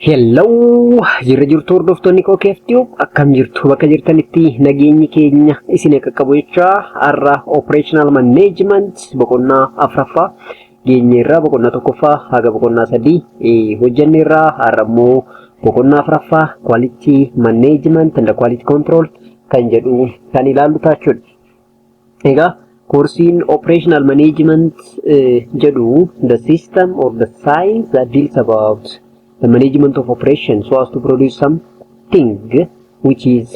Hello, jirra jirtu hordoftoonni koo keeftiyu akkam jirtu bakka jirtanitti nageenyi keenya isin qaqqabu jecha har'a operational management boqonnaa afraffaa geenyeerraa boqonnaa tokkoffaa haga boqonnaa sadii hojjenneerraa har'a immoo boqonnaa afraffaa quality management and quality control kan jedhu kan ilaallu taachudha. Egaa coursiin operational management jedhu the system or the science that deals about the management of operations so as to produce something which is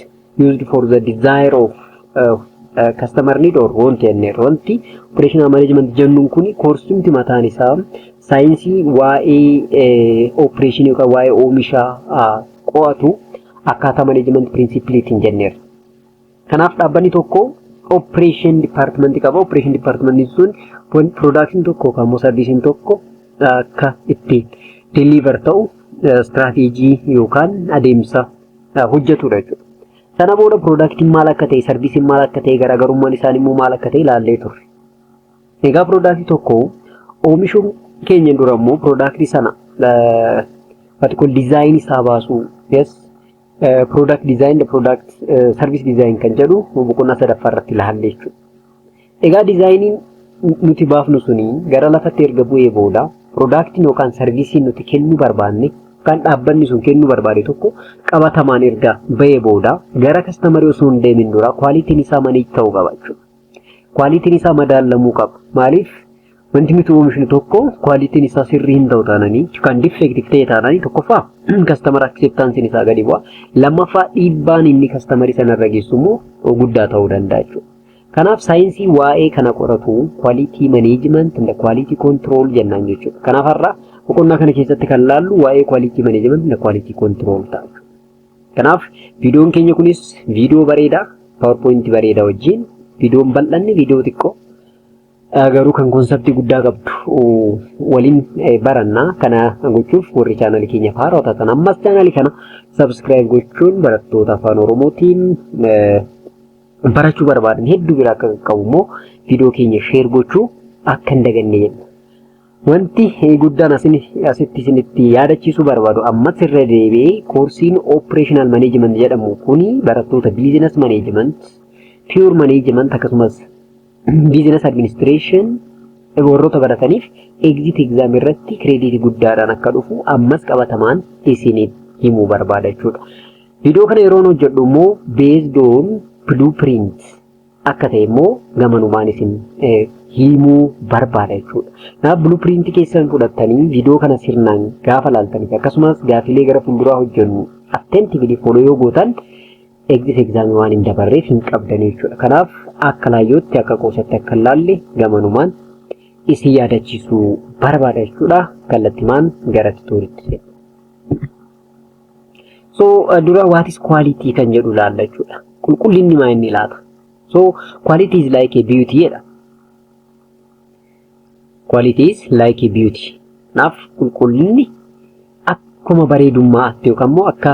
used for the desire of customer need or wanti operational management jennuun kuni coursiin mataan isaa saayinsii waa'ee operation yookaan waa'ee oomisha qo'atu akkaataa management principleetiin jenneera. Kanaaf dhaabbanni tokko operation department qaba. Operation department sun production tokko yookaan service tokko akka itti deliver ta'u strategy yookaan adeemsa hojjetudha jechuudha. Sana booda product maal akka ta'e, service maal akka ta'e, garaagarummaan isaanii immoo maal akka ta'e ilaallee turre. Egaa product tokko oomishuun keenya dura immoo product sana particular design isaa baasu, yes, product design, the product service design kan jedhu boqonnaa sadaffaa irratti ilaalle jechuudha. Egaa designiin nuti baafnu suni gara lafatti erga bu'ee booda product yookaan service nuti kennu barbaanne kan dhaabbanni sun kennu barbaade tokko qabatamaan erga ba'ee booda gara customer osoo hin deemin dura quality isaa manage ta'uu qaba jechuudha. Quality isaa madaalamuu qaba. Maaliif wanti nuti oomishnu tokko quality isaa sirrii hin ta'u taananii kan defective ta'e taananii tokkoffaa customer acceptance isaa gadi bu'a. Lammaffaa dhiibbaan inni customer sanarra geessu immoo guddaa ta'uu danda'a jechuudha. Kanaaf saayinsii waa'ee kana qoratu quality management and quality control jennaan jechuudha. Kanaaf har'a boqonnaa kana keessatti kan laallu waa'ee quality management and quality control ta'a. Kanaaf viidiyoon keenya kunis viidiyoo bareedaa, PowerPoint bareedaa wajjin viidiyoon bal'anni viidiyoo xiqqoo garuu kan konseptii guddaa qabdu waliin barannaa. Kana gochuuf warri chaanalii keenya haaraa taatan ammas chaanalii kana subscribe gochuun barattoota afaan Oromootiin barachuu barbaadan hedduu bira akka qabu immoo viidiyoo keenya share gochuu akka hin daganne jenna. Wanti guddaan asitti isinitti yaadachiisuu barbaadu ammas irra deebi'ee koorsiin operational management jedhamu kuni barattoota business management, pure management akkasumas business administration warroota barataniif exit exam irratti credit guddaadhaan akka dhufu ammas qabatamaan isinitti himuu barbaada jechuudha. Viidiyoo kana yeroo hojjedhu immoo based on blueprint akka ta'e immoo gamanumaan isin himuu barbaada jechuudha. Naaf blueprint keessan fudhattanii viidiyoo kana sirnaan gaafa laaltanii akkasumas gaafilee gara fuulduraa hojjennu attentively follow yoo gootan exit exam waan hin dabarreef hin qabdan jechuudha. Kanaaf akka laayyootti akka qoosatti akka laalle gamanumaan isin yaadachiisuu barbaada jechuudha. Kallattimaan gara tutoriitti. So dura what is quality kan jedhu laalla jechuudha. Qulqullinni maa inni laata? So quality is like a beauty jedha. Quality is like a beauty. Naaf qulqullinni akkuma bareedummaatti yookaan immoo akka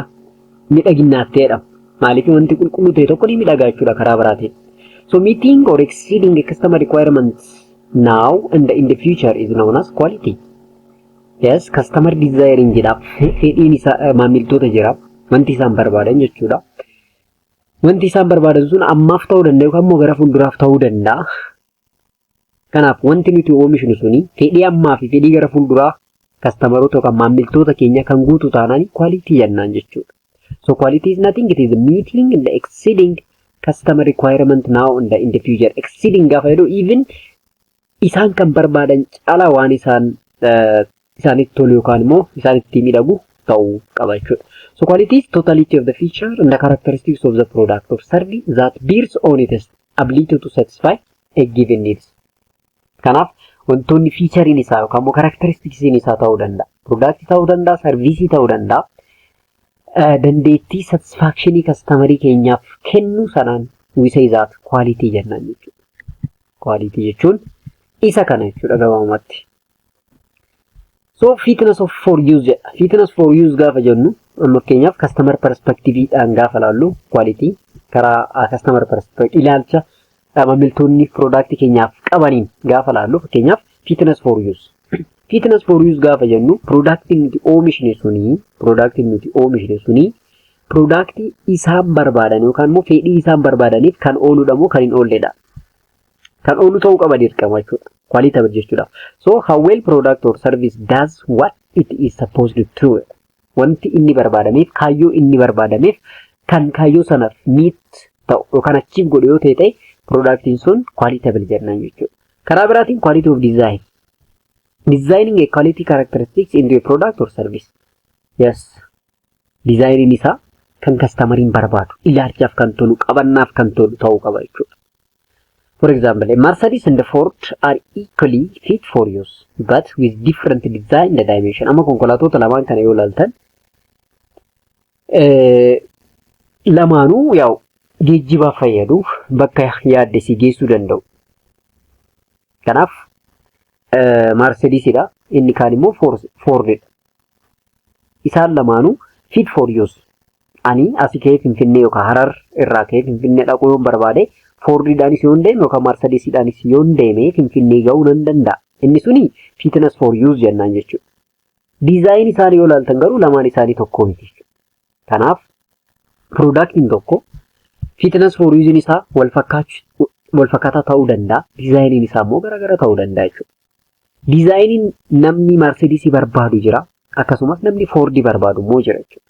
miidhaginaatti jedhama. Maaliif wanti qulqulluu ta'e tokko ni miidhagaa jechuudha karaa biraatiin. So meeting or exceeding a customer requirements now and in the future is known as quality. Yes, customer desiring jedha. Fedhiin isaa maamiltoota jira. Wanti isaan barbaadan jechuudha. Wanti isaan barbaadan sun ammaaf ta'uu danda'a yookaan immoo gara fuulduraaf ta'uu danda'a. Kanaaf wanti nuti oomishnu suni fedhii ammaa fi fedhii gara fuulduraa kastamarota yookaan maamiltoota keenya kan guutu taanaan quality jennaan jechuudha. So quality is nothing, it is meeting and exceeding customer requirement now and in the future. Exceeding gaafa jedhu even isaan kan barbaadan caalaa waan isaanitti tolu yookaan immoo isaanitti miidhagu ta'uu qaba jechuudha. So quality is totality of the feature and the characteristics of the product or service that bears on its ability to satisfy a given needs. Kanaaf wantoonni featurein isaa yookaan immoo characteristicsin isaa ta'uu danda'a. Product ta'uu danda'a, service ta'uu danda'a. Dandeettii satisfactionii customerii keenyaaf kennu sanaan wisa isaati quality jennaan jechuudha. Quality jechuun isa kana jechuudha gabaabumatti. So fitness for use jedha. Fitness for use gaafa jennu fakkeenyaaf customer perspectiveedhaan gaafa laallu quality karaa customer perspective ilaalcha maamiltoonni product keenyaaf qabaniin gaafa laallu fakkeenyaaf fitness for use. Fitness for use gaafa jennu productiin nuti oomishne suni productii isaan barbaadan yookaan immoo fedhii isaan barbaadaniif kan ooludha moo kan hin oolledha. Kan oolu ta'uu qaba dirqama jechuudha. Qualitative jechuudha. So how well product or service does what it is supposed to do. Wanti inni barbaadameef kaayyoo inni barbaadameef kan kaayyoo sanaaf meet ta'u yookaan achieve godhu yoo ta'e productiin sun qualitative jennaan jechuudha. Karaa biraatiin quality of design. Designing a quality characteristics into a product or service. Yes. Designing isaa kan customeriin barbaadu, ilaalchaaf kan tolu, qabannaaf kan tolu ta'uu qaba jechuudha. For example, a Mercedes and the Ford are equally fit for use, but with different design and dimension. Amma konkolaattota lamaan kana yoo ilaaltan, lamaanuu yaa'u geejjibaaf fayyadu, bakka yaadde si geessuu danda'u. Kanaaf Mercedesidha, inni kaan immoo Fordidha. Isaan lamaanuu fit for use. Ani asii ka'ee Finfinnee yookaan Harar irraa ka'ee Finfinnee dhaquu yoo barbaade Fordidhaanis yoo deeme yookaan Mercedesidhaanis yoo deeme Finfinnee ga'uu nan danda'a. Inni suni fitness for use jennaan jechuudha. Design isaanii yoo ilaaltan garuu lamaan isaanii tokko miti jechuudha. Kanaaf productiin tokko fitness for use isaa wal fakkaataa ta'uu danda'a. Designiin isaa immoo garaagara ta'uu danda'a jechuudha. Designiin namni Mercedesii barbaadu jira. Akkasumas namni Fordii barbaadu immoo jira jechuudha.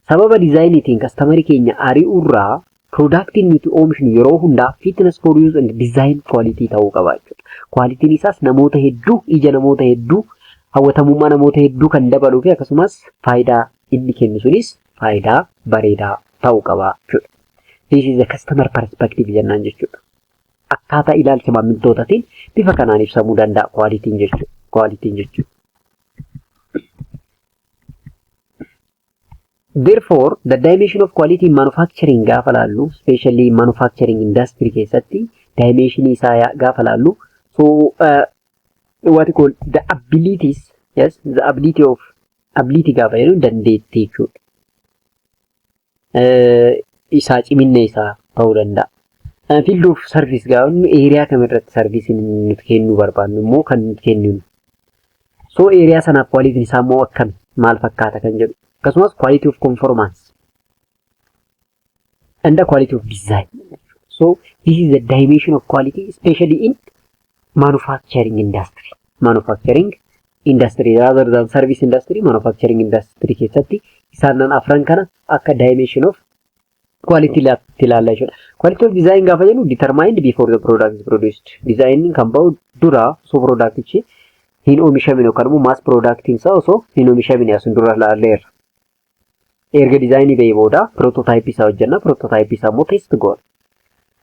Sababa dizaayiniitiin kastaamarii keenya ari'uurraa productiin nuti oomishnu yeroo hundaa fitness for use and design quality ta'uu qaba jechuudha. Qualitiin isaas namoota hedduu, ija namoota hedduu, hawwatamummaa namoota hedduu kan dabaluu fi akkasumas faayidaa inni kennu sunis faayidaa bareedaa ta'uu qaba jechuudha. This is a customer perspective jennaan jechuudha. Akkaataa ilaalcha maamiltootaatiin bifa kanaan ibsamuu danda'a qualitiin jechuudha. Therefore, the dimension of quality in manufacturing gaafa laallu, especially manufacturing industry keessatti dimension isaa gaafa laallu, so what you call the abilities, yes, the ability gaafa jedhu dandeettii jechuudha. Isaa ciminna isaa ta'uu danda'a. Field of service gaafa area kamirratti service nuti kennuu barbaadnu immoo kan nuti kenninu. So area sanaaf quality isaa immoo akkami maal fakkaata kan jedhu. Akkasumas quality of conformance and the quality of design. So this is the dimension of quality, especially in manufacturing industry. Manufacturing industry rather than service industry, manufacturing industry keessatti isaanan afran kana akka dimension of quality ilaalla jechuudha. Quality of design gaafa jennu determined before the product is produced. Design kan ba'u dura osoo productichi hin oomishamne yookaan immoo mass productiin isaa osoo hin oomishamne asun dura laalleerra. Erga dizaayinii ba'ee booda prototype isaa hojjenna. Prototype isaa immoo test goona.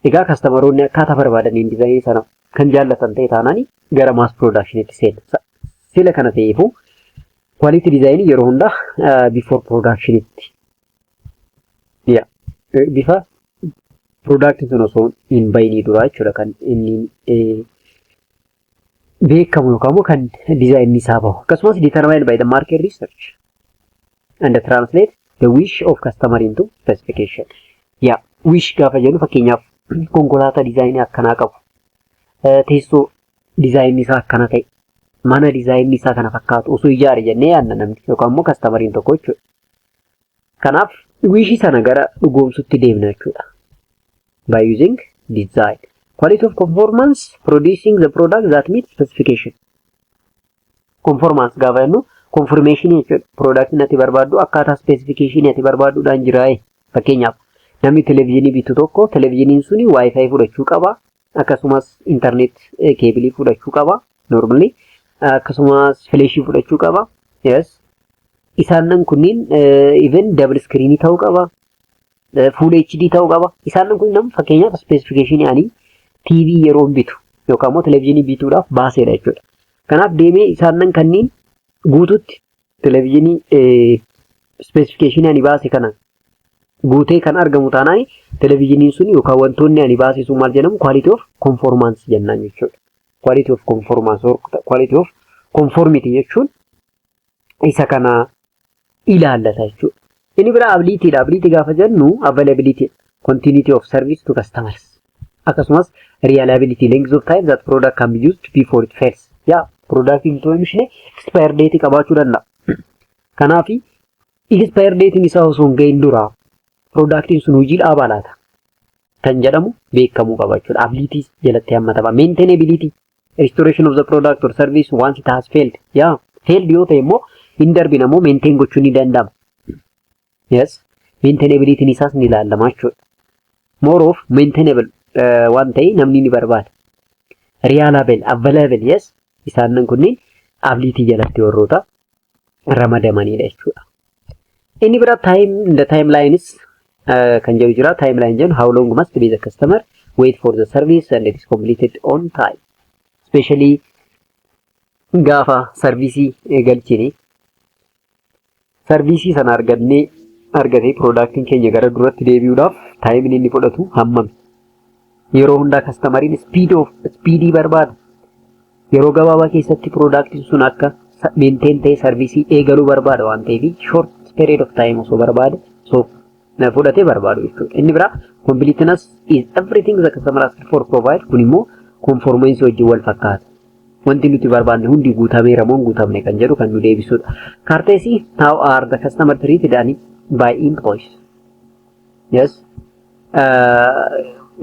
Egaa kastaamaroonni akkaataa barbaadaniin dizaayinii sana kan jaallatan ta'e taanani gara mass productionitti seena. Sila kana ta'eefu quality dizaayinii yeroo hundaa before productionitti bifa productiin sun osoo hin bahinii dura jechuudha kan inni beekamu yookaan immoo kan dizaayinii isaa bahu. Akkasumas determined by the market research and translate the wish of customer into specification. Wish gaafa jennu fakkeenyaaf konkolaataa dizaayinii akkanaa qabu. Teessoo dizaayinii isaa akkana ta'e. Mana dizaayinii isaa kana fakkaatu osoo ijaare jennee yaadna namni yookaan immoo kastamariin tokko jechuudha. Kanaaf wish sana gara dhugoomsutti deemna jechuudha. By using design. Quality of conformance, producing the product that meets specification. Conformance gaafa jennu confirmation jechuudha. Product ati barbaaddu akkaataa specification ati barbaadduudhaan jiraa'e. Fakkeenyaaf namni televizyinii bitu tokko televizyiniin suni wifi fudhachuu qaba. Akkasumas internet keebilii fudhachuu qaba. Normally akkasumas flashii fudhachuu qaba. Yes. Isaanan kunniin even double screen ta'uu qaba. Full HD ta'uu qaba. Isaanan kun nama fakkeenyaaf specification ani TV yeroo bitu yookaan immoo televizyinii bituudhaaf baaseedha jechuudha. Kanaaf deemee isaanan kanniin guututti televizyinii specification ani baase kana guutee kan argamu taanaan televizyiniin sun yookaan wantoonni ani baasisu maal jedhamu quality of conformance jennaan jechuudha. Quality of conformance or quality of conformity jechuun isa kana ilaallata jechuudha. Inni bira ability dha. Ability gaafa jennu availability, continuity of service to customers. Akkasumas reliability, length of time that product can be used before it fails. Production to oomishne expire date qabaachuu danda'a. Kanaaf expire date isaa osoo hin gahin dura production sun hojii dhaabaa laata kan jedhamu beekamuu qabaachudha. Ability jalatti hammatama. Maintainability, restoration of the product or service once it has failed. Failed yoo ta'e immoo hin darbine immoo maintain gochuun ni danda'ama. Yes, maintainability isaas ni ilaalama jechuudha. More of maintainable waan ta'e namni ni barbaada. Reliable, available, yes, isaan kunniin ability jalatti warroota ramadamanidha jechuudha. Inni bira the timeline is kan jedhu jira. Timeline jedhu how long must be the customer wait for the service and it is completed on time. Especially gaafa servicii galchine servicii sana argatee productiin keenya gara duratti deebi'uudhaaf time inni fudhatu hammam. Yeroo hundaa customeriin speedii barbaada. Yeroo gabaabaa keessatti productiin sun akka maintain ta'e servicii eegaluu barbaada waan ta'eef short period of time osoo barbaade so fudhatee barbaadu jechuudha. Inni biraa completeness is everything the customer asks for provide. Kun immoo conformance wajjin wal fakkaata. Wanti nuti barbaanne hundi guutameera moo guutamne kan jedhu kan nu deebisudha. Courtesy, how are the customer treated by employees? Yes,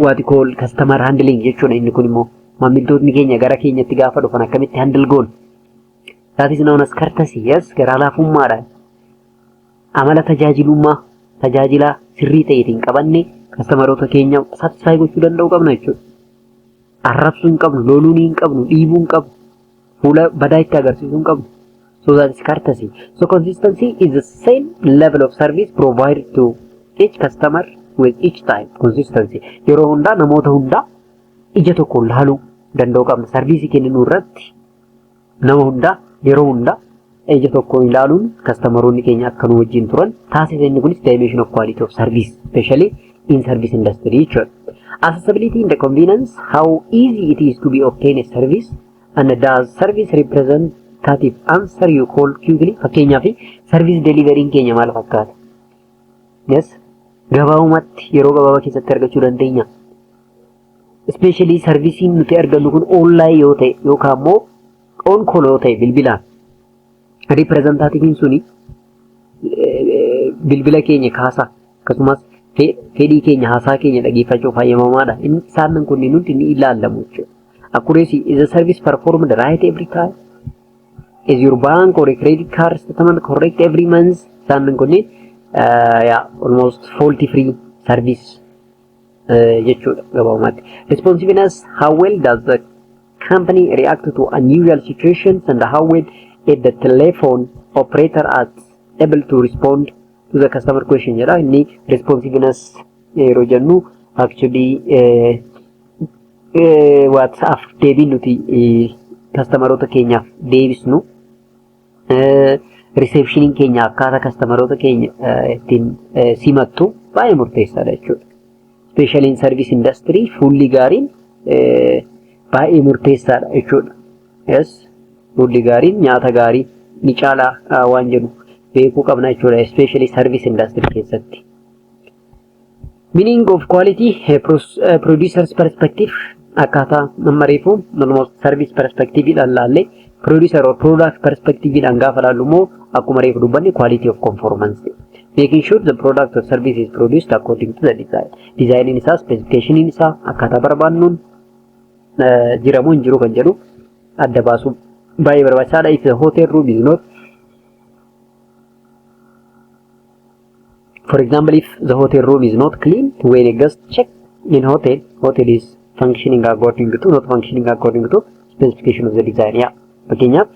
what you call customer handling jechuudha. Inni kun immoo maamiltoonni keenya gara keenyatti gaafa dhufan akkamitti handle goon. That is known as courtesy. Yes, garaa laafummaadha. Amala tajaajila sirrii ta'eetiin qabanne customeroota keenya satisfy gochuu danda'uu qabna jechuudha. Arrabsuu hin qabnu, loluu hin qabnu, dhiibuu hin qabnu, fuula badaa itti agarsiisuu hin qabnu. So that is courtesy. So consistency is the same level of service provided to each customer with each time. Consistency. Yeroo hundaa namoota hundaa ija tokko laaluu danda'uu qabna. Sarviisii kennuu irratti nama hundaa yeroo hundaa ija tokko ilaaluun customeroonni keenya akka nu wajjin turan taasisa. Inni kunis dimension of quality of service, especially in service industry jechuudha. Accessibility and the convenience, how easy it is to be obtain a service and does service representative answer you call quickly. Fakkeenyaaf service delivery keenya maal fakkaata? Yes, gabaabumatti yeroo gabaabaa keessatti argachuu dandeenya. Especially servicing nuti argannu kun online yoo ta'e yookaan immoo on call yoo ta'e bilbilaan representativein suni bilbila keenya kaasa akkasumas fedhii keenya haasaa keenya dhageeffachuuf fayyamamaadha. Isaan kunniin hundi ni ilaalamu jechuudha. Accuracy, is the service performed right every time? Is your bank or a credit card statement correct every month? Isaan kunniin almost faulty free service jechuudha gabaabumatti. Responsiveness, how well does the company react to unusual situations and how well is the telephone operator able to respond to the customer question jedha. Inni responsiveness yeroo jennu actually WhatsApp deebii nuti customeroota keenyaaf deebisnu receptioning keenya akkaataa customeroota keenya ittiin simattu baay'ee murteessaadha jechuudha. Especially in service industry fuulli gaariin baay'ee murteessaadha jechuudha. Yes, fuulli gaariin nyaata gaarii ni caalaa waan jedhu beekuu qabna jechuudha, especially service industry keessatti. Meaning of quality, producer's perspective, akkaataa nammareefu almost service perspective dhaan laallee producer or product perspective dhaan gaafa laallu immoo akkuma reefu dubbanne quality of conformance. Making sure the product or service is produced according to the design. Design isaa, specification isaa, akkaataa barbaannuun jiramoo hin jiru kan jedhu adda baasuu baay'ee barbaachisaadha. If the hotel room is not, for example, if the hotel room is not clean when a guest check in hotel is functioning according to, not functioning according to specification of the design. Yeah. Fakkeenyaaf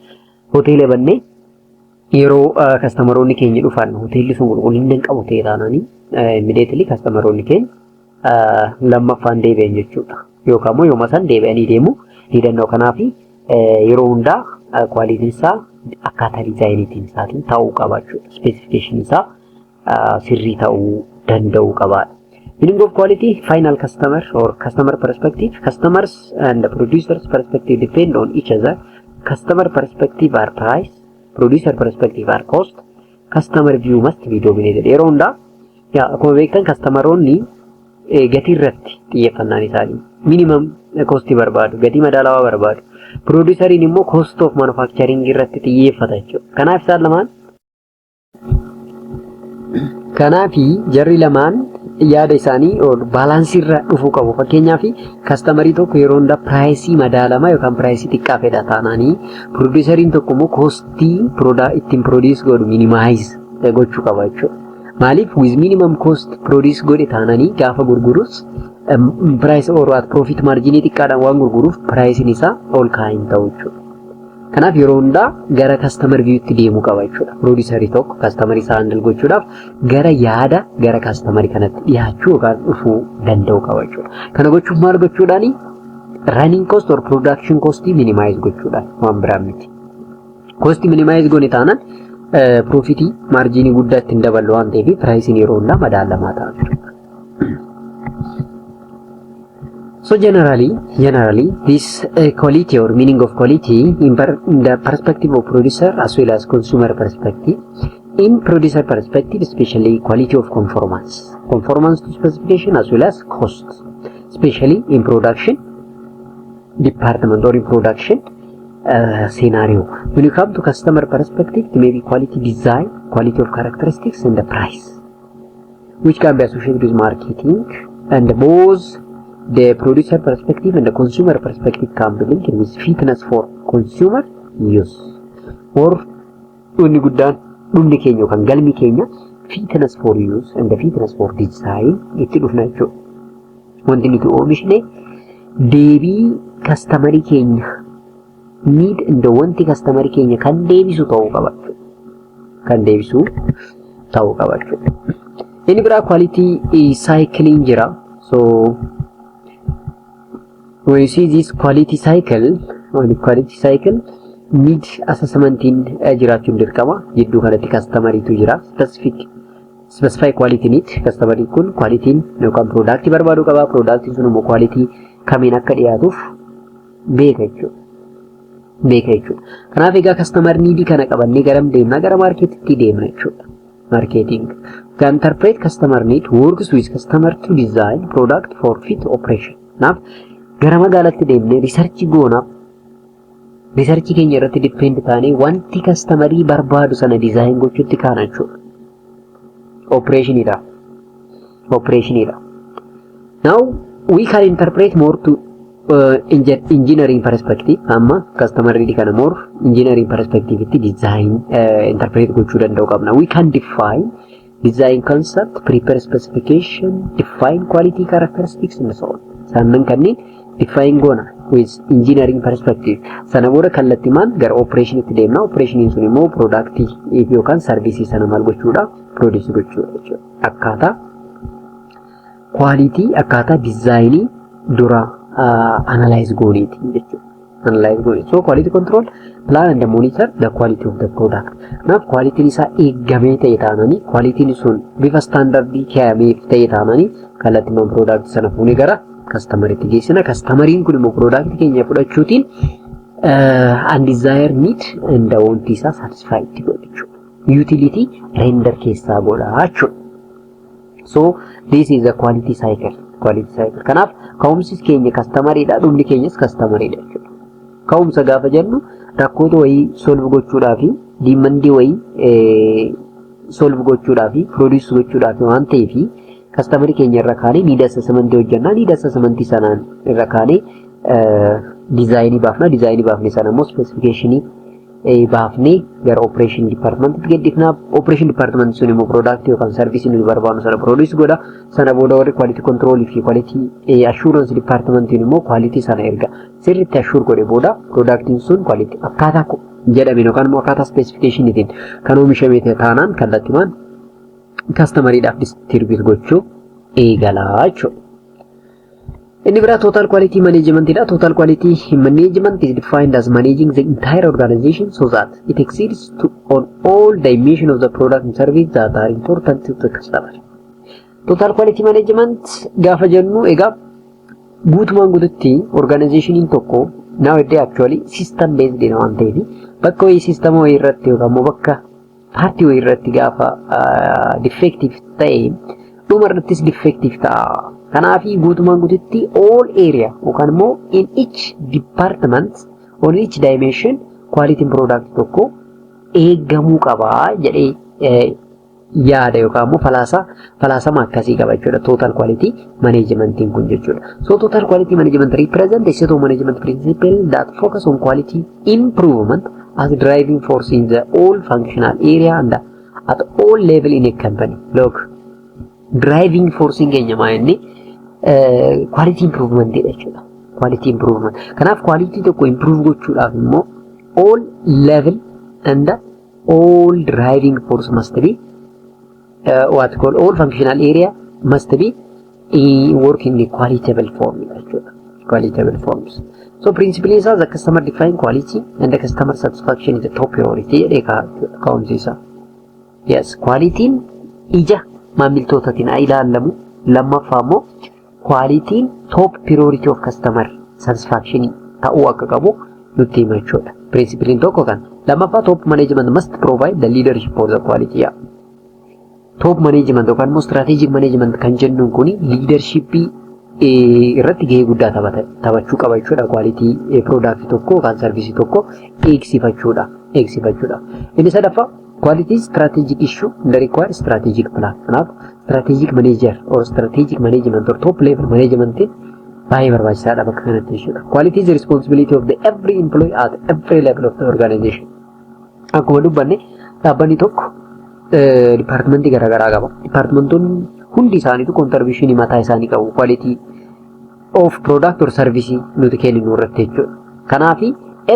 hoteela bannee yeroo customeroonni keenya dhufan hoteelli sun qulqullina hin qabu ta'e taananii immediately customeroonni keenya lammaffaan deebi'an jechuudha. Yookaan immoo yooma san deebi'anii deemuu ni danda'u. Kanaaf yeroo hundaa quality isaa akkaataa dizaayiniitiin isaatiin ta'uu qaba jechuudha. Specification isaa sirrii ta'uu danda'uu qabaadha. Meaning of quality, final customer or customer perspective. Customers and the producer's perspective depend on each other. Customer perspective are price, producer perspective are cost. Customer view must be dominated. Yeroo hundaa akkuma beektan customeroonni gatii irratti xiyyeeffannaan isaanii minimum cost barbaadu, gatii madaalawaa barbaadu. Produuseriin immoo cost of manufacturing irratti xiyyeeffata jechuudha. Kanaaf jarri lamaan yaada isaanii baalaansii irra dhufuu qabu. Fakkeenyaaf kaastamarii tokko yeroo hunda piraayisii madaalamaa yookaan piraayisii xiqqaa fedha taanaanii produuseriin tokko immoo koostii ittiin produce godhu minimize gochuu qaba jechuudha. Maaliif with minimum cost produce godhe taananii gaafa gurgurus price or at profit margin xiqqaadhaan waan gurguruuf piraayisiin isaa ol ka'aa hin ta'u jechuudha. Kanaaf yeroo hundaa gara customer view'tti deemuu qaba jechuudha. Produuserii tokko customerii isaa handle gochuudhaaf gara yaada gara customerii kanatti dhiyaachuu yookaan dhufuu danda'u qaba jechuudha. Kana gochuuf maal gochuudhaani? Running cost or production cost minimize gochuudhaan waan biraan miti. Cost minimize goone taanaan profitii marginii guddaa ittiin daballu waan ta'eef piraayisiin yeroo hundaa madaalamaa ta'a jechuudha. So generally, this quality or meaning of quality in the perspective of producer as well as consumer perspective. In producer perspective, especially quality of conformance to specification as well as cost, especially in production department or in production scenario. When you come to customer perspective, it may be quality design, quality of characteristics, and the price, which can be associated with marketing, and both the producer perspective and the consumer perspective can be linked with fitness for consumer use. Or dhumni guddaan dhumni keenya yookaan galmi keenya fitness for use and the fitness for design itti dhufna jechuudha. Wanti nuti oomishne deebii kaastamarii keenya need and wanti kaastamarii keenya kan deebisu ta'uu qaba jechuudha. Inni biraa quality cycling jira. So when you see this quality cycle need assessment in jiraachuun dirqama. Jidduu kanatti kastamariitu jira. Specify quality need kastamariin kun quality yookaan product barbaadu qaba. Product sun immoo quality kamiin akka dhiyaatuuf beeka jechuudha. Kanaaf egaa customer need kana qabannee garam deemna? Gara marketitti deemna jechuudha. Marketing can interpret customer need works with customer to design product for fit operation. Naaf gara magaalatti deemnee riisarchii goonaaf riisarchii keenya irratti dippeend taanee wanti kastamarii barbaadu sana dizaayin gochuutti kaana jechuudha. Operationidha. Now we can interpret more to engineering perspective. Amma customer need kana more engineering perspective itti design interpret gochuu danda'u qabna. We can define design concept, prepare specification, define quality characteristics and so on. Sannan kanneen define goona with engineering perspective. Sana booda kallattimaan gara operation itti deemna. Operationiin sun immoo productii yookaan servicii sana maal gochuudha? Produce gochuudha jechuudha. Akkaataa quality akkaataa design dura analyze gooniiti jechuudha. So quality control plan and monitor the quality of the product. Naaf quality isaa eegamee ta'e taananii quality sun bifa standardii kaa'amee ta'e taananii kallattimaan product sana fuunee gara kastamariitti geessina. Kastamariin kun immoo product keenya fudhachuutiin undesired need and wanti isaa satisfied godha jechuudha. Utility render keessaa godha jechuudha. So this is the quality cycle. Kanaaf ka'umsi keenya kastamariidha, dhumni keenyas kastamariidha jechuudha. Ka'umsa gaafa jennu rakkoota wayii solve gochuudhaafi dimandii wayii solve gochuudhaafi produce gochuudhaafi waan ta'eefi customer keenya irra kaanee need assessment hojjannaa. Need assessment sanaan irra kaanee design baafne sana immoo specification baafnee gara operation department itti geddifna. Operation department sun immoo product yookaan service nuti barbaadnu sana produce godha. Sana booda warri quality control fi quality assurance department immoo quality sana erga sirriitti assure godhe booda productiin sun quality akkaataa jedhame yookaan immoo akkaataa specification itiin kan oomishame taanaan kallattimaan kastamariidhaaf distribute gochuu eegalaa jechuudha. Inni biraa total quality management dha. Total quality management is defined as managing the entire organization so that it exceeds on all dimensions of the product and service that are important to the customer. Total quality management gaafa jennu egaa guutumaan guututti organizationiin tokko nowadays actually system based dha waan ta'eef bakka wayii system wayii irratti yookaan immoo bakka partii wayii irratti gaafa defective ta'e dhuma irrattis defective ta'a. Kanaafi guutumaan guututti all area yookaan immoo in each department or each dimension quality product tokko eegamuu qaba jedhee yaada yookaan immoo falaasama akkasii qaba jechuudha total quality management kun jechuudha. So total quality management represent a set of management principles that focus on quality improvement as driving force in the all functional area and at all level in a company. Look, driving force keenya maayinni quality improvement jechuudha. Quality improvement. Kanaaf quality tokko improve gochuudhaaf immoo all level and all driving force must be what called all functional area must be working in qualitable form. Qualitable forms. So principally is the customer define quality and the customer satisfaction is the top priority. Yes, quality ija maamiltootatiin ilaalamu lammaffaa immoo quality top priority of customer satisfaction ta'uu akka qabu nutti hima jechuudha. Principally tokko kan lammaffaa top management must provide the leadership for the quality. Top management yookaan immoo strategic management kan jennuun kuni leadership irratti gahee guddaa taphachuu qaba jechuudha. Quality product tokko yookaan service tokko eegsifachuudha. Inni sadaffaa quality strategic issue and require strategic plan. Kanaaf strategic manager or strategic management or top level management baay'ee barbaachisaadha bakka kanatti jechuudha. Quality is the responsibility of the every employee at every level of the organization. Akkuma dubbanne dhaabbanni tokko departmentii garaagaraa qaba. Departmentoonni hundi isaaniitu contribution mataa isaanii qabu quality of product or service nuti kenninu irratti jechuudha. Kanaaf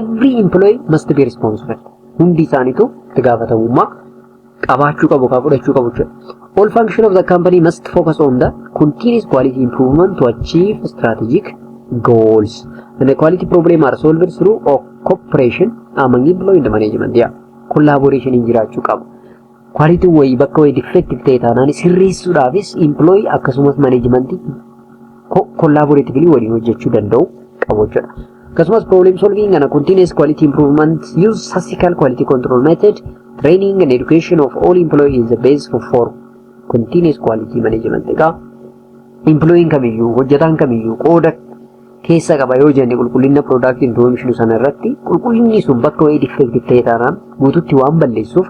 every employee must be responsible. Hundi isaaniitu itti gaafatamummaa qabaachuu qabu fudhachuu qabu jechuudha. All function of the company must focus on the continuous quality improvement to achieve strategic goals. And the quality problem are solved through cooperation among employee and management. Collaboration in jiraachuu qabu. Quality way bakka way defective ta'e taanaan sirreessuudhaafis employee akkasumas management collaboratively waliin hojjechuu danda'u qabu jechuudha. Akkasumas problem solving and continuous quality improvement use statistical quality control method, training and education of all employees is the base for continuous quality management. Employee kamiyyuu hojjetaan kamiyyuu qooda keessa qaba yoo jenne qulqullina product introduction sana irratti qulqullinni sun bakka way defective ta'e taanaan guututti waan balleessuuf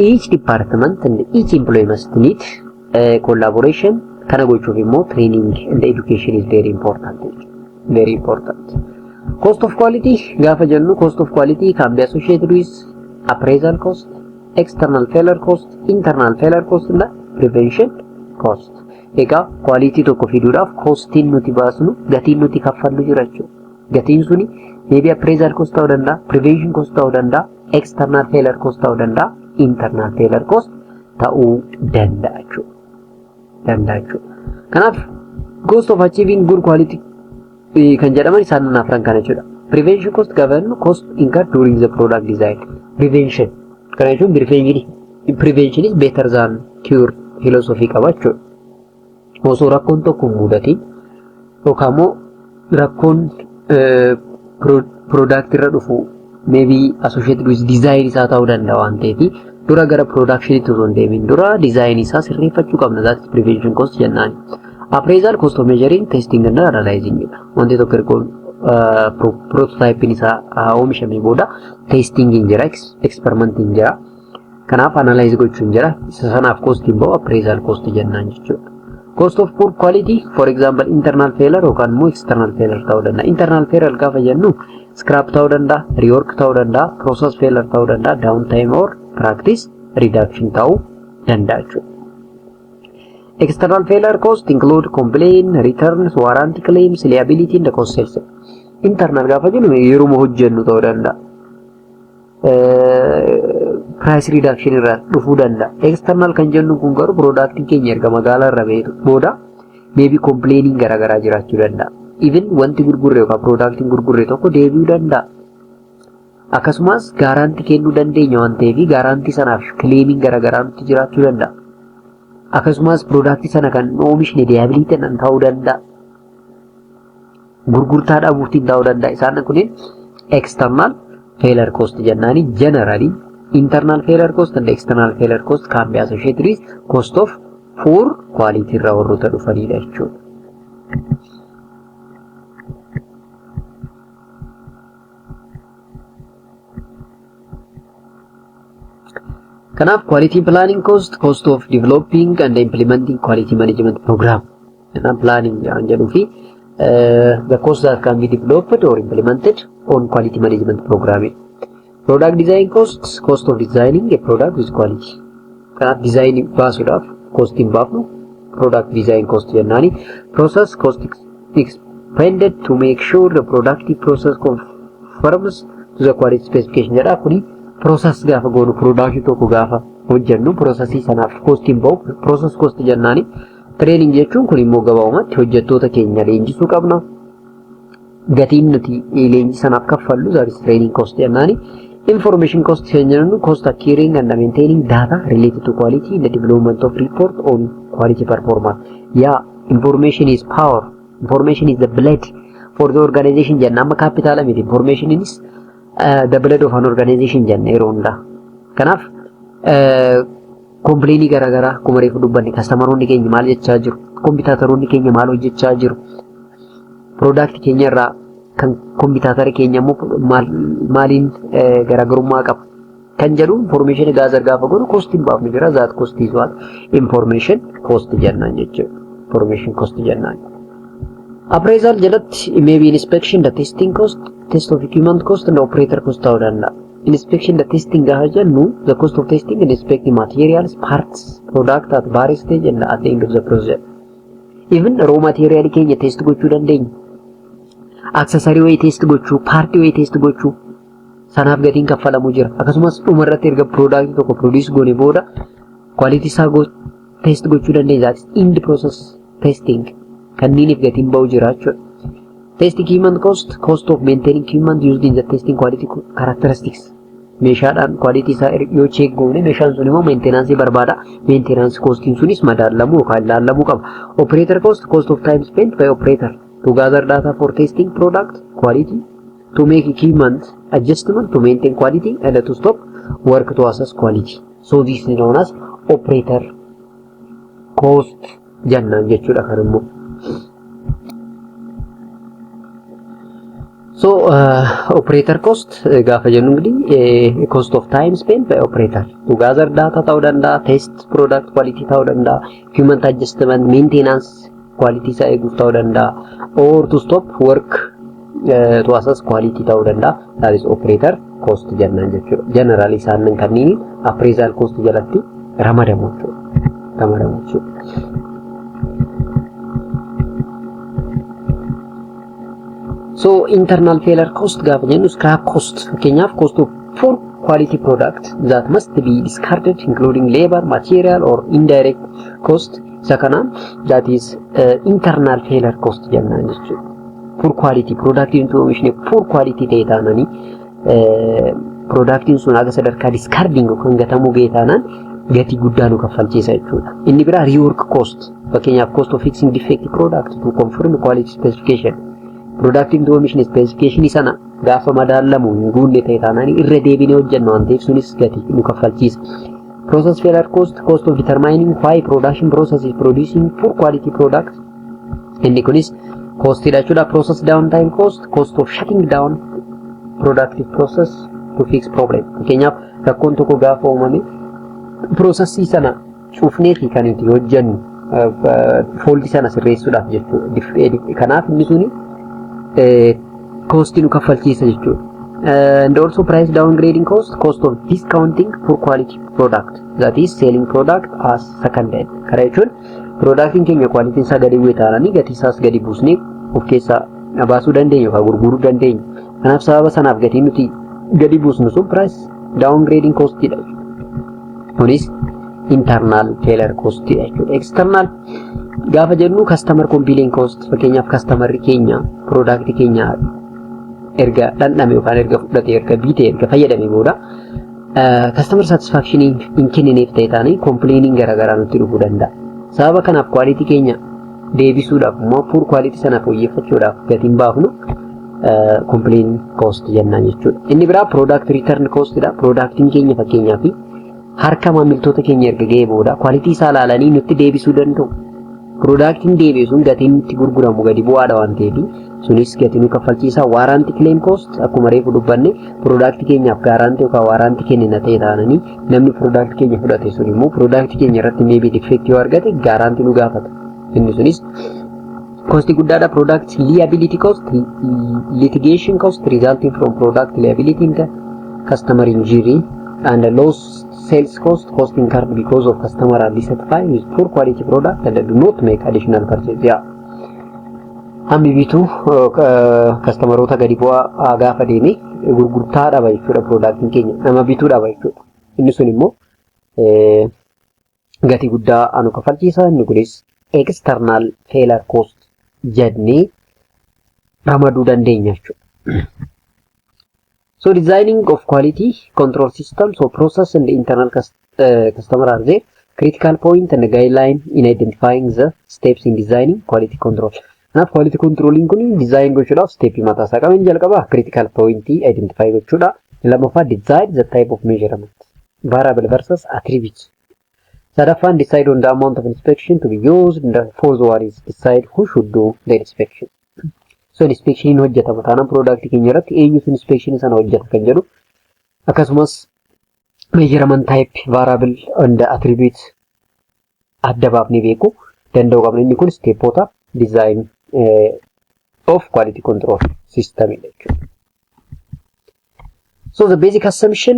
each department and each employee must need collaboration. Kana gochuuf immoo training and education is very important. Very important. Cost of quality gaafa jennu cost of quality can be associated with appraisal cost, external failure cost, internal failure cost and prevention cost. Egaa quality tokko fiduudhaaf costiin nuti baasnu gatiin nuti kaffallu jira jechuudha. Gatiin suni maybe appraisal cost ta'uu danda'a, prevention cost ta'uu danda'a, external failure cost ta'uu danda'a, internal failure cost ta'uu danda'a jechuudha. Kanaaf cost of achieving good quality kan jedhaman isaan afran kana jechuudha. Prevention cost govern cost incurred during the product design. Prevention kana jechuun prevention is better than cure philosophy qaba jechuudha. Osoo rakkoon tokko mudatiin yookaan immoo rakkoon product irra dhufu maybe associated with design isaa ta'uu danda'a waan ta'eef dura gara production itti osoo hin deemin dura design isaa sirreeffachuu qabna. That is prevention cost jennaan. Appraisal cost of measuring, testing and analyzing. Wanti tokko ergoon prototype isaa oomishamee booda testing hin jira, experiment hin jira. Kanaaf analyze gochuun jira. Isa sanaaf cost hin bahu appraisal cost jennaan jechuudha. Cost of poor quality, for example, internal failure yookaan immoo external failure ta'uu danda'a. Internal failure gaafa jennu scrap ta'uu danda'a, rework ta'uu danda'a, process failure ta'uu danda'a, downtime or practice reduction ta'uu danda'a jechuudha. External failure cost include complaint, returns, warranty claims, liability and the cost sales. Internal gaafa jennu yeroo hojjennu ta'uu danda'a. Price reduction irraa dhufuu danda'a. External kan jennu kun garuu product keenya erga magaalaa irra beetu booda maybe complaining garaagaraa jiraachuu danda'a. Even wanti gurgurre yookaan product gurgurre tokko deebi'uu danda'a. Akkasumas garantii kennuu dandeenya waan ta'eef garantii sanaaf claiming garaagaraa nutti jiraachuu danda'a. Akkasumas product sana kan oomishne liability ta'uu danda'a. Gurgurtaa dhabuutiin ta'uu danda'a. Isaan kunneen external failure cost jennaani. Generally internal failure cost and external failure cost can be associated with cost of poor quality irraa warroota dhufanidha jechuudha. Kanaaf quality planning cost of developing and implementing quality management program. Kanaaf planning the cost that can be developed or implemented on quality management programming. Product design cost of designing a product with quality. Kanaaf design baasuudhaaf cost hin baafnu product design cost jennani. Process cost expended to make sure the productive process conforms to the quality specification jedha. Kuni process gaafa goonu product tokko gaafa hojjennu processii sanaaf cost hin bahu process cost jennani. Training jechuun kun immoo gabaabumatti hojjettoota keenya leenjisuu qabna. Gatiin nuti leenjii sanaaf kaffallu that is training cost jennani. Information cost jennu cost acquiring and maintaining data related to quality in the development of report on quality performance. Yeah, information is power. Information is the blood for the organization jenna. Amma capital amiti information is the blood of an organization jenna yeroonda. Kanaaf complainii garagara kuma reefu dubbanne customeronni keenya maal jechaa jiru, kompiyuutaronni keenya maal hojjechaa jiru, product keenya irraa kan kompiyuutara keenya immoo maaliin garaagarummaa qaba kan jedhu information gaazar gaafa godhu cost hin baafnu jira. That cost is what information cost jennaan jechuudha. Information cost jennaan. Appraisal jalatti maybe inspection, the testing cost, test of equipment cost and operator cost ta'uu danda'a. Inspection, the testing gaafa jennu the cost of testing and inspecting materials, parts, product at various stage and at the end of the process. Even raw material keenya test gochuu dandeenya. Accessory way test gochuu, party way test gochuu sanaaf gatiin kaffalamu jira. Akkasumas dhumarratti erga product tokko produce goone booda quality isaa test gochuu dandeenya. That is end process testing kanniiniif gatiin ba'u jira jechuudha. Test equipment cost of maintaining equipment used in the testing quality characteristics. Meeshaadhaan quality isaa yoo check goone meeshaan sun immoo maintenance barbaada. Maintenance costiin sunis madaalamuu yookaan ilaalamuu qaba. Operator cost of time spent by operator to gather data for testing product quality, to make equipment adjustment to maintain quality, and to stop work to assess quality. So this is known as operator cost jennaan jechuudha kan immoo. So operator cost gaafa jennu ngidi cost of time spent by operator to gather data ta'uu danda'a, test product quality ta'uu danda'a, equipment adjustment, maintenance quality isaa eeguuf ta'uu danda'a, or to stop work to assess quality ta'uu danda'a. That is operator cost jennaan jechuudha. Generally isaan kanneen appraisal cost jalatti ramadamu jechuudha. So internal failure cost gaafa jennu scrap cost fakkeenyaaf cost of poor quality product that must be discarded including labor, material or indirect cost. Isa kanaan that is internal failure cost jennaan jechuudha. Poor quality productiin tu oomishne poor quality ta'e taanani productiin sun aga sadarkaa discarding kan gatamuu ga'e taanaan gatii guddaa nu kaffalchiisa jechuudha. Inni biraa rework cost fakkeenyaaf cost of fixing defective product to confirm quality specification. Productiin tu oomishne specification sana gaafa madaalamu hin guunne ta'e taanani irra deebinee hojjennu waan ta'eef sunis gatii nu kaffalchiisa. Process failure cost of determining why production process is producing poor quality product. Inni kunis cost jechuudha. Process downtime cost of shutting down productive process to fix problem. Fakkeenyaaf rakkoon tokko gaafa uumame processii sana cufneeti kan itti hojjennu faultii sana sirreessuudhaaf jechuudha. Kanaaf inni suni cost nu kaffalchiisa jechuudha. And also price downgrading cost of discounting poor quality product, that is selling product as secondhand. Kana jechuun productiin keenya quality isaa gadi bu'e taananii gatii isaas gadi buusnee of keessaa baasuu dandeenya yookaan gurguruu dandeenya. Kanaaf sababa sanaaf gatii nuti gadi buusnu sun price downgrading cost jedha. Kunis internal failure cost jechuudha. External gaafa jennu customer complaint cost fakkeenyaaf customer keenya product keenya erga dhandhame yookaan erga fudhate erga biite erga fayyadame booda customer satisfaction hin kennineef ta'e taanee complaining garagaraa nutti dhufuu danda'a. Sababa kanaaf quality keenya deebisuudhaaf immoo poor quality sana fooyyeffachuudhaaf gatiin baafnu complaint cost jennaan jechuudha. Inni biraa product return cost dha. Productiin keenya fakkeenyaaf harka maamiltoota keenya erga ga'ee booda quality isaa ilaalanii nutti deebisuu danda'u. Productiin deebi'e sun gatiin itti gurguramu gadi bu'aadha waan ta'eef sunis gatii nu kaffalchiisa. Warranty claim cost akkuma reefu dubbanne productii keenyaaf guarantee yookaan warranty kennina ta'e taananii namni productii keenya fudhate sun immoo productii keenya irratti maybe defect yoo argate guarantee nu gaafata. Inni sunis cost guddaadha. Product liability cost, litigation cost resulting from product liability in the customer injury and the loss sales cost incurred because of customer are dissatisfied with poor quality product and do not make additional purchase. Yeah. Hammi bitu customerota gadi bu'aa gaafa deeme gurgurtaadha jechuudha productiin keenya nama bituudha jechuudha. Inni sun immoo gatii guddaa anu kaffalchiisa. Inni kunis external failure cost jennee ramaduu dandeenya jechuudha. So designing of quality control systems or process and the internal customer are there. Critical point and the guideline in identifying the steps in designing quality control. Now quality controlling kuni design gochuudhaaf step mataa isaa qaban jalqaba critical point identify gochuudha. Lammaffaa decide the type of measurement. Variable versus attributes. Sadaffaan decide on the amount of inspection to be used. And the fourth one is decide who should do the inspection. So inspection hojjetama taanaan product keenya irratti eenyutu inspection sana hojjeta kan jedhu akkasumas measurement type variable and attributes adda baafnee beekuu danda'u qabna. Inni kun stepota design of quality control system jechuudha. So the basic assumption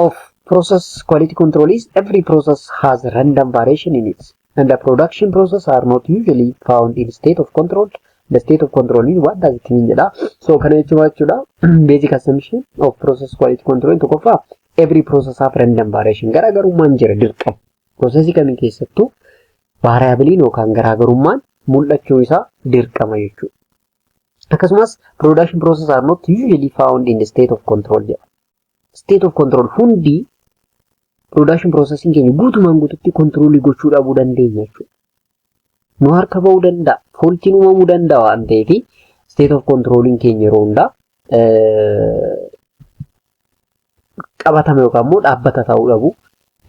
of process quality control is every process has random variation in it and the production process are not usually found in state of control. The state of control is what does it mean jedha. So kana jechuudha basic assumption of process quality control tokkoffaa every process have random variation garaagarummaan jira dirqama processii kamiin keessattuu variabiliin yookaan garaagarummaan mul'achuu isaa dirqama jechuudha. Akkasumas production process are not usually found in the state of control jedha. State of control hundi production processing keenya guutumaan guututti control gochuu dhabuu dandeenya jechuudha. Nu harka ba'uu danda'a, faultiin uumamuu danda'a waan ta'eef state of controlling keenya yeroo hundaa qabatama yookaan immoo dhaabbata ta'uu dhabuu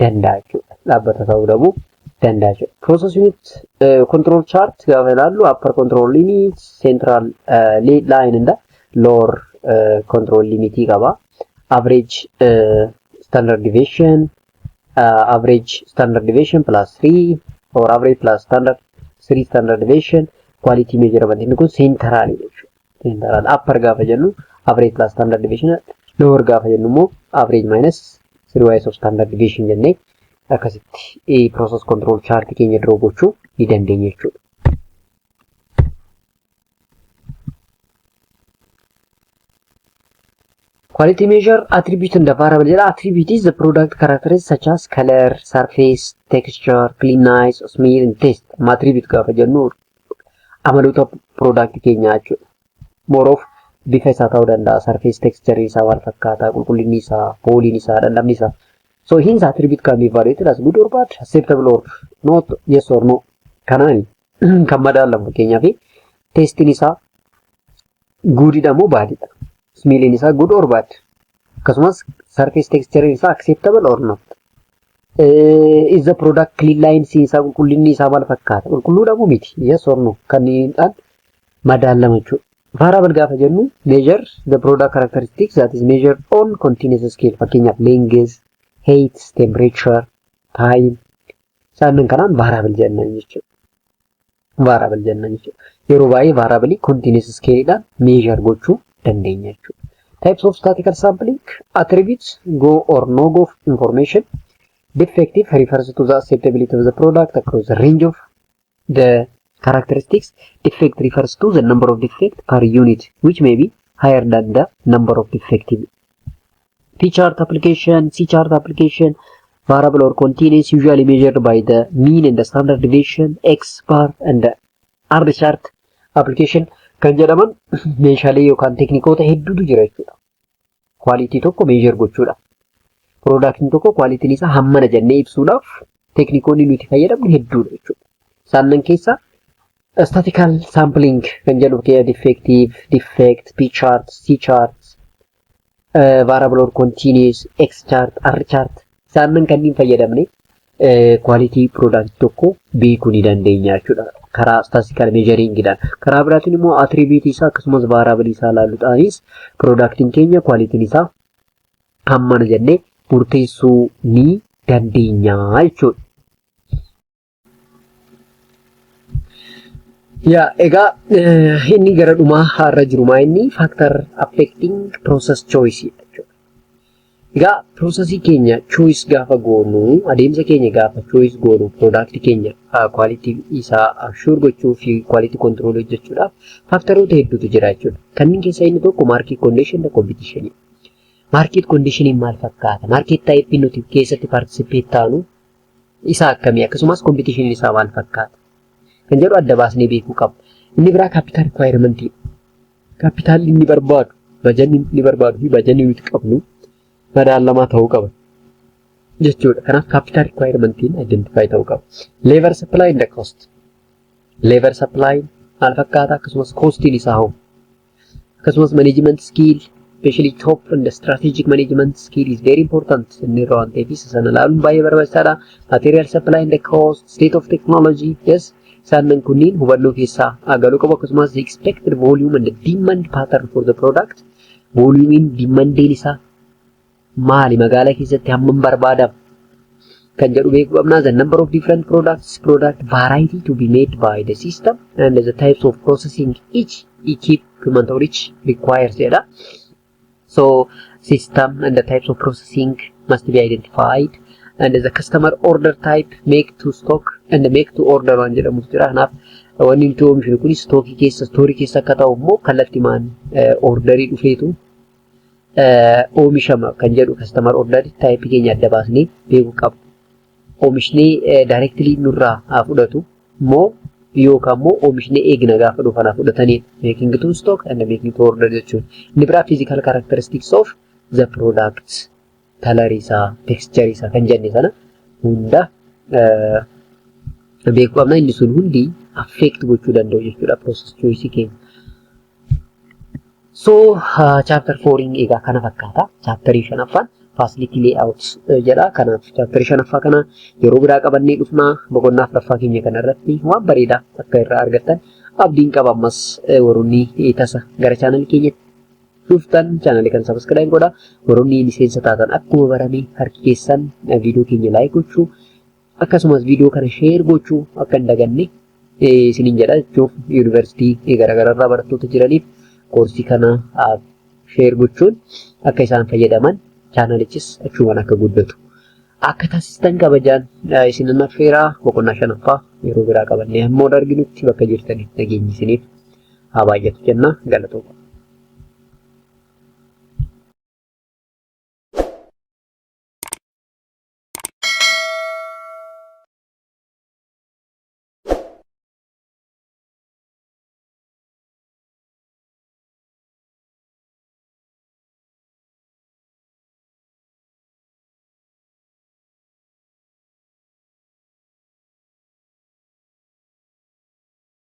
danda'a jechuudha. Dhaabbata ta'uu dhabuu danda'a jechuudha. Process unit control chart gaafa ilaallu upper control limit, central line and lower control limit qaba. Average standard deviation plus 3 or average plus standard 3 standard deviation, quality measurement inni kun central jechuudha. Central upper gaafa jennu average plus standard deviation, lower gaafa jennu immoo average minus 3 of standard deviation jennee akkasitti process control chart keenya draw gochuu ni dandeenya jechuudha. Quality measure attribute and the variable jedha. Attribute is the product characteristics such as color, surface, texture, cleanness, smell and taste. Attribute gaafa jennu amaloota product keenyaa jechuudha. More of bifa isaa ta'uu danda'a, surface texture isaa wal fakkaataa, qulqullinni isaa, fooliin isaa, dhandhamni isaa. So hence attribute can be evaluated as good or bad, acceptable or not, yes or no. Kanaan kan madaalamu fakkeenyaaf testiin isaa goodidha moo badidha. Smelling is good or bad. Akkasumas surface texture is acceptable or not. Is the product clean lines isa qulqullinni isaa maal fakkaata? Qulqulluudha moo miti? Yes or no. Kanniidhaan madaalama jechuudha. Variable gaafa jennu measure the product characteristics that is measured on continuous scale. Fakkeenyaaf length, height, temperature, time. Isaan kanaan variable jennan jechuudha. Variable jennan jechuudha. Yeroo baay'ee variable continuous scaleedhaan measure gochuu dandeenya jechuudha. Types of statistical sampling, attributes, go or no go information. Defective refers to the acceptability of the product across the range of the characteristics. Defect refers to the number of defects per unit, which may be higher than the number of defective. P-chart application, C-chart application, variable or continuous, usually measured by the mean and the standard deviation, X bar and the R-chart application. Kan jedhaman meeshaalee yookaan teknikoota hedduutu jira jechuudha. Quality tokko measure gochuudha. Productiin tokko quality isaa hammana jennee ibsuudhaaf teknikoonni nuti fayyadamnu hedduudha jechuudha. Isaan keessa statistical sampling kan jedhu keessa defective, defect, P-chart, C-chart, variable or continuous, X-chart, R-chart isaan kanneen fayyadamne quality product tokko beekuu ni dandeenya jechuudha. Karaa statistical measuringidhaan. Karaa biraatiin immoo attribute isaa akkasumas variable isaa ilaaluudhaanis productiin keenya quality isaa hammana jennee murteessuu ni dandeenya jechuudha. Egaa inni gara dhumaa har'a jiru inni factor affecting process choice jechuudha. Egaa processii keenya choice gaafa goonu adeemsa keenya gaafa choice goonu product keenya quality isaa assure gochuu fi quality control hojjechuudhaaf factoroota hedduutu jira jechuudha. Kanneen keessaa inni tokko market condition competition. Market condition maal fakkaata? Market type nuti keessatti participate taanu isa akkamii akkasumas competition isaa maal fakkaata? Kan jedhu adda baasnee beekuu qabna. Inni biraa capital requirement. Capital inni barbaadu, bajanni inni barbaadu fi bajanni nuti qabnu madaalamaa ta'uu qaba jechuudha. Kanaaf capital requirement identify ta'uu qaba. Labor supply and the cost. Labor supply maal fakkaata akkasumas cost isaa hoo. Akkasumas management skill, especially top and the strategic management skill is very important. Inni irraa waan ta'eef isa sana ilaaluun baay'ee barbaachisaadha. Material supply and the cost, state of technology, yes. Isaan kunniin hubannoo keessaa galuu qabu akkasumas the expected volume and the demand pattern for the product. Volume demand isaa maali magaalaa keessatti hammam barbaadama kan jedhu beekuu qabna. The number of different product variety to be made by the system and the types of processing each equipment or each requires jedha. So system and the types of processing must be identified. And the customer order type, make to stock and make to order waan jedhamutu jira. Kanaaf wanni nuti oomishnu kun stoorii keessa akka ta'u immoo kallattimaan orderii dhufeetu oomishama kan jedhu customer order type keenya adda baasnee beekuu qabna. Oomishnee directly nurraa fudhatu immoo yookaan immoo oomishnee eegna gaafa dhufan fudhatanii making to stock and making to order jechuudha. Inni biraa physical characteristics of the product. Color isaa, texture isaa kan jenne sana hunda beekuu qabna. Inni sun hundi affect gochuu danda'u jechuudha process choice keenya. So chapter 4 egaa kana fakkaata. Chapter 5 facility layout jedha. Kanaaf chapter 5 kana yeroo biraa qabannee dhufnaa boqonnaa 4 keenya kana irratti waan bareedaa akka irraa argattan abdiin qaba. Ammas warroonni tasa gara channel keenyatti dhuftan channel kan subscribe godha. Warroonni miseensa taatan akkuma barame harki keessan video keenya like gochuu akkasumas video kana share gochuu akka hin daganne isiniin jedha jechuuf university garaagaraa irraa barattoota jiraniif koorsii kana share gochuun akka isaan fayyadaman channelichis achumaan akka guddatu akka taasistan kabajaan isinin affeeraa. Boqonnaa 5ffaa yeroo biraa qabannee hamma arginutti bakka jirtaniif nageenyi isiniif haa baay'atu jenna. Galatooma.